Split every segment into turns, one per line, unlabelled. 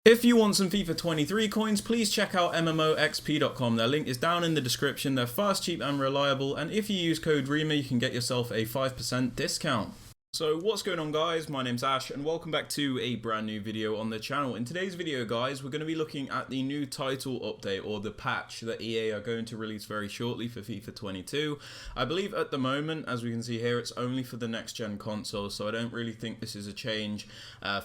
If you want some FIFA 23 coins, please check out MMOXP.com. Their link is down in the description. They're fast, cheap and reliable, and if you use code Rema, you can get yourself a 5% discount. So what's going on, guys? My name's Ash and welcome back to a brand new video on the channel. In today's video, guys, we're going to be looking at the new title update, or the patch that EA are going to release very shortly for FIFA 22. I believe at the moment, as we can see here, it's only for the next gen console, so I don't really think this is a change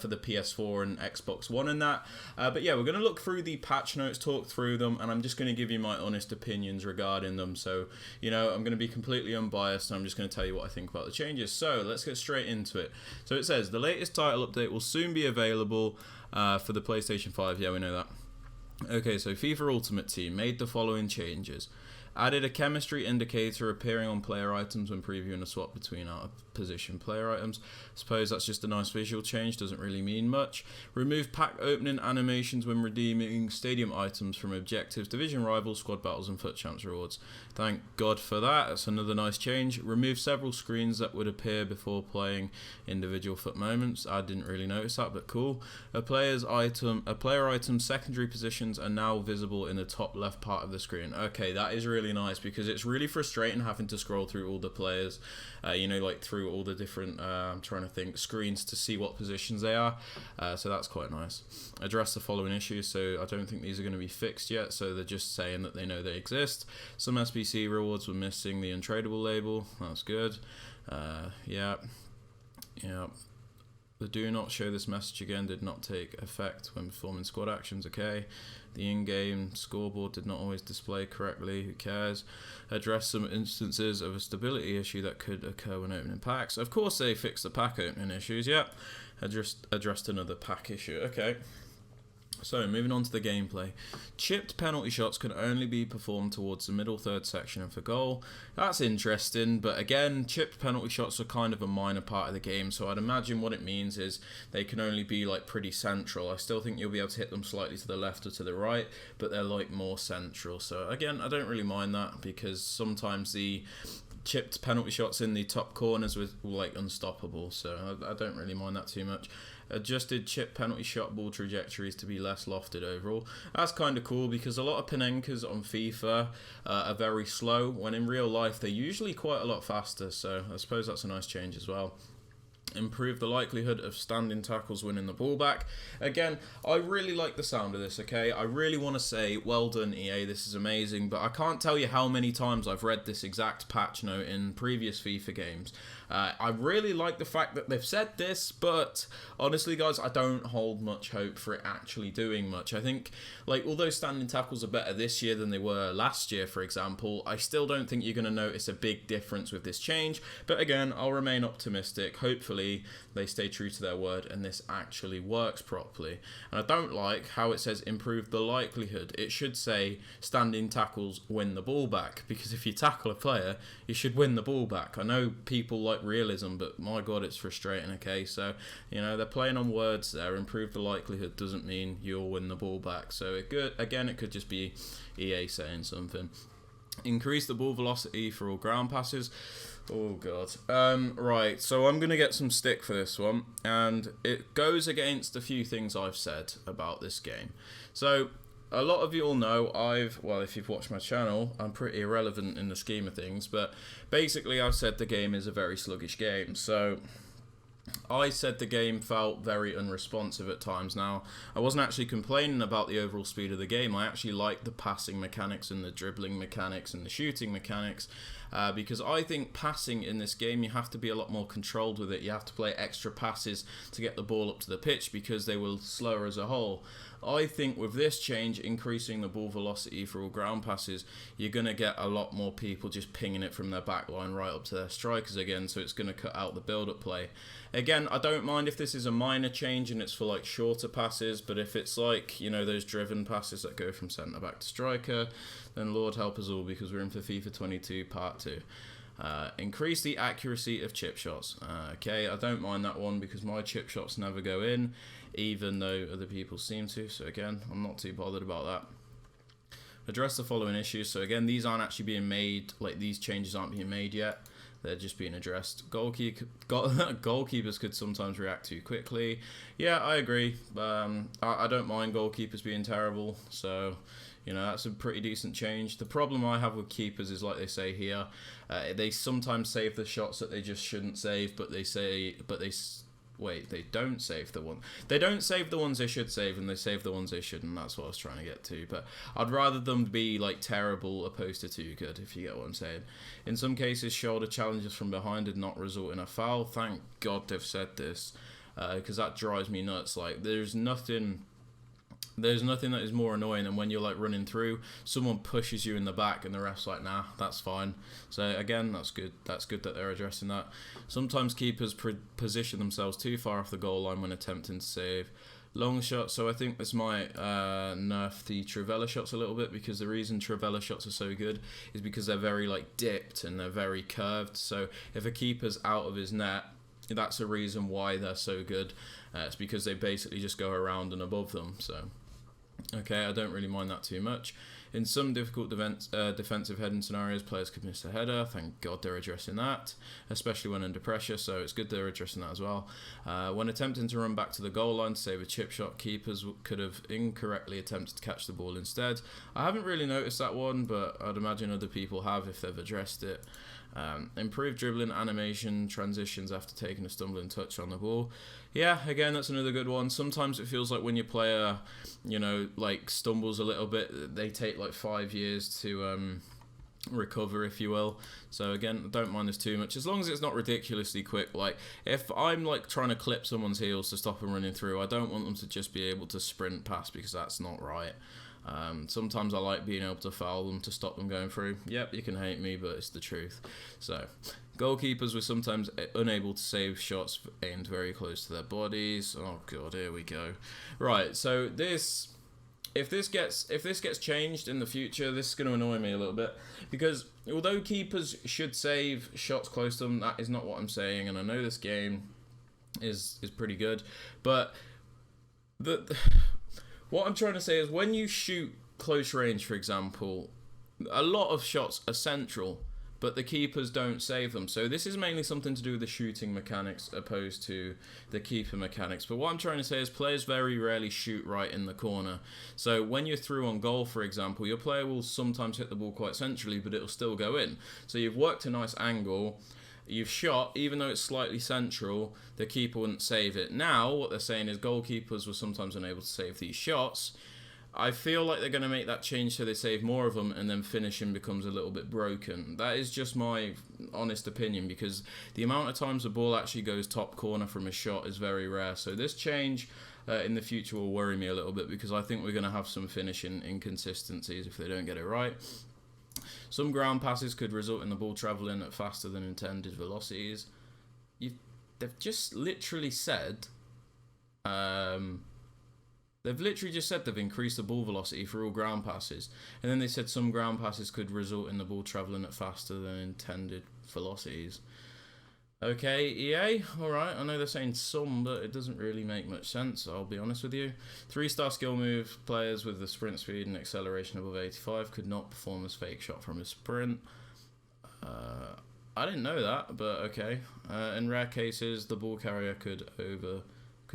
for the PS4 and Xbox One and that. But yeah, we're going to look through the patch notes, talk through them, and I'm just going to give you my honest opinions regarding them. So, you know, I'm going to be completely unbiased and I'm just going to tell you what I think about the changes. So let's get straight into it. So it says the latest title update will soon be available for the PlayStation 5. Yeah, we know that. Okay, so FIFA Ultimate Team made the following changes. Added a chemistry indicator appearing on player items when previewing a swap between out of position player items. Suppose that's just a nice visual change, doesn't really mean much. Remove pack opening animations when redeeming stadium items from objectives, division rivals, squad battles and foot champs rewards. Thank God for that, that's another nice change. Remove several screens that would appear before playing individual foot moments. I didn't really notice that, but cool. A player item's secondary positions are now visible in the top left part of the screen. Okay, that is really nice because it's really frustrating having to scroll through all the players, you know, like through all the different I'm trying to think screens to see what positions they are, so that's quite nice. Address the following issues. So I don't think these are going to be fixed yet, so they're just saying that they know they exist. Some SBC rewards were missing the untradeable label, that's good. Yeah. The do not show this message again did not take effect when performing squad actions. Okay. The in-game scoreboard did not always display correctly. Who cares? Address some instances of a stability issue that could occur when opening packs. Of course they fixed the pack opening issues. Yep. Addressed another pack issue. Okay. So, moving on to the gameplay. Chipped penalty shots can only be performed towards the middle third section of the goal. That's interesting, but again, chipped penalty shots are kind of a minor part of the game, so I'd imagine what it means is they can only be like pretty central. I still think you'll be able to hit them slightly to the left or to the right, but they're like more central. So again, I don't really mind that because sometimes the chipped penalty shots in the top corners were like unstoppable, so I don't really mind that too much. Adjusted chip penalty shot ball trajectories to be less lofted overall. That's kind of cool because a lot of Panenkas on FIFA are very slow, when in real life they're usually quite a lot faster, so I suppose that's a nice change as well. Improve the likelihood of standing tackles winning the ball back. Again, I really like the sound of this, okay? I really want to say, well done EA, this is amazing, but I can't tell you how many times I've read this exact patch note in previous FIFA games. I really like the fact that they've said this, but honestly, guys, I don't hold much hope for it actually doing much. I think, like, although standing tackles are better this year than they were last year, for example, I still don't think you're going to notice a big difference with this change, but again, I'll remain optimistic. Hopefully, they stay true to their word and this actually works properly. And I don't like how it says improve the likelihood. It should say standing tackles win the ball back, because if you tackle a player, you should win the ball back. I know people like realism, but my god, it's frustrating. Okay, so you know, they're playing on words there. Improve the likelihood doesn't mean you'll win the ball back, so it could just be EA saying something. Increase the ball velocity for all ground passes. Oh god. Right, so I'm gonna get some stick for this one, and it goes against a few things I've said about this game. So a lot of you all know well, if you've watched my channel, I'm pretty irrelevant in the scheme of things, but basically I've said the game is a very sluggish game. So I said the game felt very unresponsive at times. Now, I wasn't actually complaining about the overall speed of the game. I actually liked the passing mechanics and the dribbling mechanics and the shooting mechanics, because I think passing in this game, you have to be a lot more controlled with it. You have to play extra passes to get the ball up to the pitch because they were slower as a whole. I think with this change, increasing the ball velocity for all ground passes, you're going to get a lot more people just pinging it from their back line right up to their strikers again, so it's going to cut out the build-up play. Again, I don't mind if this is a minor change and it's for like shorter passes, but if it's like, you know, those driven passes that go from centre back to striker, then Lord help us all, because we're in for FIFA 22 Part 2. Increase the accuracy of chip shots. Okay, I don't mind that one because my chip shots never go in, even though other people seem to, so again, I'm not too bothered about that. Address the following issues. So again, these aren't actually being made, like these changes aren't being made yet. they're just being addressed. Goalkeepers could sometimes react too quickly. Yeah, I agree. I don't mind goalkeepers being terrible, so that's a pretty decent change. The problem I have with keepers is, like they say here, they sometimes save the shots that they just shouldn't save, they don't save the one. They don't save the ones they should save, and they save the ones they shouldn't. That's what I was trying to get to. But I'd rather them be like terrible opposed to too good, if you get what I'm saying. In some cases, shoulder challenges from behind did not result in a foul. Thank God they've said this, because that drives me nuts. Like, there's nothing that is more annoying than when you're like running through, someone pushes you in the back and the ref's like, nah, that's fine. So again, that's good that they're addressing that. Sometimes keepers position themselves too far off the goal line when attempting to save long shots. So I think this might nerf the Trivela shots a little bit, because the reason Trivela shots are so good is because they're very like dipped and they're very curved. So if a keeper's out of his net, that's a reason why they're so good. It's because they basically just go around and above them. So okay, I don't really mind that too much. In some difficult defensive heading scenarios, players could miss a header. Thank God they're addressing that, especially when under pressure, so it's good they're addressing that as well. When attempting to run back to the goal line to save a chip shot, keepers could have incorrectly attempted to catch the ball instead. I haven't really noticed that one, but I'd imagine other people have if they've addressed it. Improved dribbling, animation, transitions after taking a stumbling touch on the ball. Yeah, again, that's another good one. Sometimes it feels like when your player, like stumbles a little bit, they take like 5 years to recover, if you will. So again, don't mind this too much, as long as it's not ridiculously quick. Like, if I'm like trying to clip someone's heels to stop them running through, I don't want them to just be able to sprint past, because that's not right. Sometimes I like being able to foul them to stop them going through. Yep, you can hate me, but it's the truth. So, goalkeepers were sometimes unable to save shots aimed very close to their bodies. Oh god, here we go. Right, so if this gets changed in the future, this is going to annoy me a little bit, because although keepers should save shots close to them, that is not what I'm saying, and I know this game is pretty good, but what I'm trying to say is, when you shoot close range, for example, a lot of shots are central, but the keepers don't save them. So this is mainly something to do with the shooting mechanics opposed to the keeper mechanics. But what I'm trying to say is, players very rarely shoot right in the corner. So when you're through on goal, for example, your player will sometimes hit the ball quite centrally, but it'll still go in. So you've worked a nice angle, you've shot, even though it's slightly central, the keeper wouldn't save it. Now, what they're saying is goalkeepers were sometimes unable to save these shots. I feel like they're going to make that change so they save more of them, and then finishing becomes a little bit broken. That is just my honest opinion, because the amount of times the ball actually goes top corner from a shot is very rare. So this change in the future will worry me a little bit, because I think we're going to have some finishing inconsistencies if they don't get it right. Some ground passes could result in the ball travelling at faster than intended velocities. They've just literally said... They've literally just said they've increased the ball velocity for all ground passes. And then they said some ground passes could result in the ball travelling at faster than intended velocities. Okay, EA, alright, I know they're saying some, but it doesn't really make much sense, I'll be honest with you. 3-star skill move, players with the sprint speed and acceleration above 85 could not perform a fake shot from a sprint. I didn't know that, but okay. In rare cases, the ball carrier could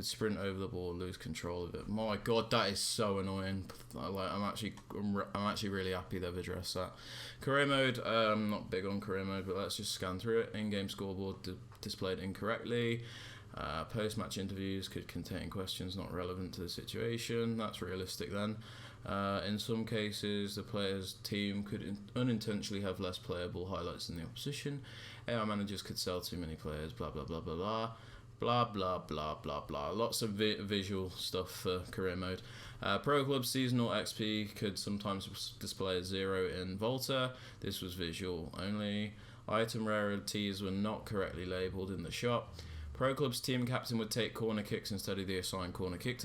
sprint over the ball, lose control of it. My god, that is so annoying. I'm actually really happy they've addressed that. Career mode, I'm not big on career mode, but let's just scan through it. In-game scoreboard displayed incorrectly. Post-match interviews could contain questions not relevant to the situation. That's realistic then. In some cases, the player's team could unintentionally have less playable highlights than the opposition. AI managers could sell too many players, blah blah blah blah blah. Blah blah blah blah blah. Lots of visual stuff for career mode. Pro Clubs seasonal XP could sometimes display as 0 in Volta. This was visual only. Item rarities were not correctly labelled in the shop. Pro Clubs team captain would take corner kicks instead of the assigned corner kick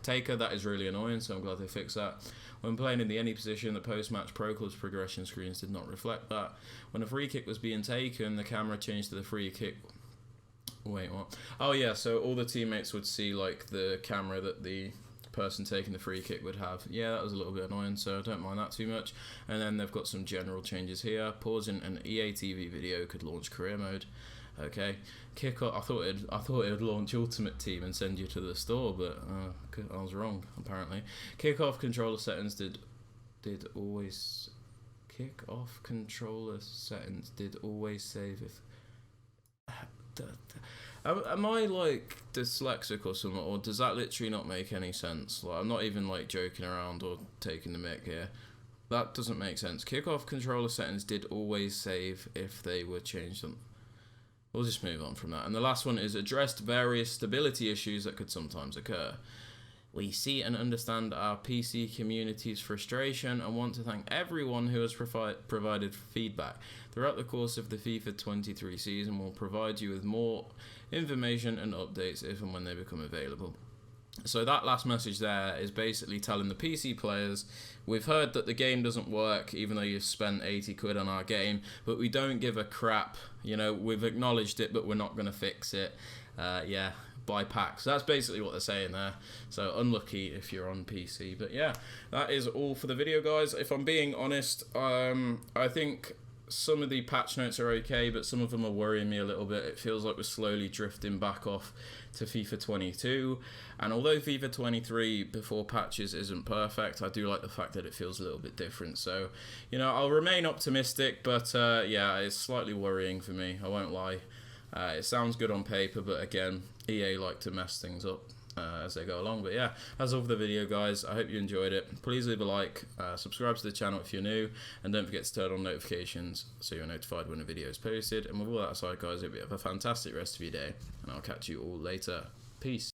taker. That is really annoying, so I'm glad they fixed that. When playing in the any position, the post-match Pro Clubs progression screens did not reflect that. When a free kick was being taken, the camera changed to the free kick. Wait, what? Oh yeah, so all the teammates would see like the camera that the person taking the free kick would have. Yeah, that was a little bit annoying, so I don't mind that too much. And then they've got some general changes here. Pausing an EA TV video could launch career mode. Okay, kickoff. I thought it would launch Ultimate Team and send you to the store, but I was wrong apparently. Kickoff controller settings did always. Kickoff controller settings did always save if. Am I like dyslexic or something, or does that literally not make any sense? Like, I'm not even like joking around or taking the mick here. That doesn't make sense. Kickoff controller settings did always save if they were changed them. We'll just move on from that. And the last one is addressed various stability issues that could sometimes occur. We see and understand our PC community's frustration and want to thank everyone who has provided feedback. Throughout the course of the FIFA 23 season, we'll provide you with more information and updates if and when they become available. So that last message there is basically telling the PC players, we've heard that the game doesn't work even though you've spent 80 quid on our game, but we don't give a crap. You know, we've acknowledged it, but we're not going to fix it. Yeah. Buy packs. That's basically what they're saying there. So unlucky if you're on PC. But yeah, that is all for the video, guys. If I'm being honest, I think some of the patch notes are okay, but some of them are worrying me a little bit. It feels like we're slowly drifting back off to FIFA 22. And although FIFA 23 before patches isn't perfect, I do like the fact that it feels a little bit different. So, you know, I'll remain optimistic, but yeah, it's slightly worrying for me. I won't lie. It sounds good on paper, but again, EA like to mess things up as they go along. But yeah, that's all for the video, guys. I hope you enjoyed it. Please leave a like, subscribe to the channel if you're new, and don't forget to turn on notifications so you're notified when a video is posted. And with all that aside, guys, I hope you have a fantastic rest of your day, and I'll catch you all later. Peace.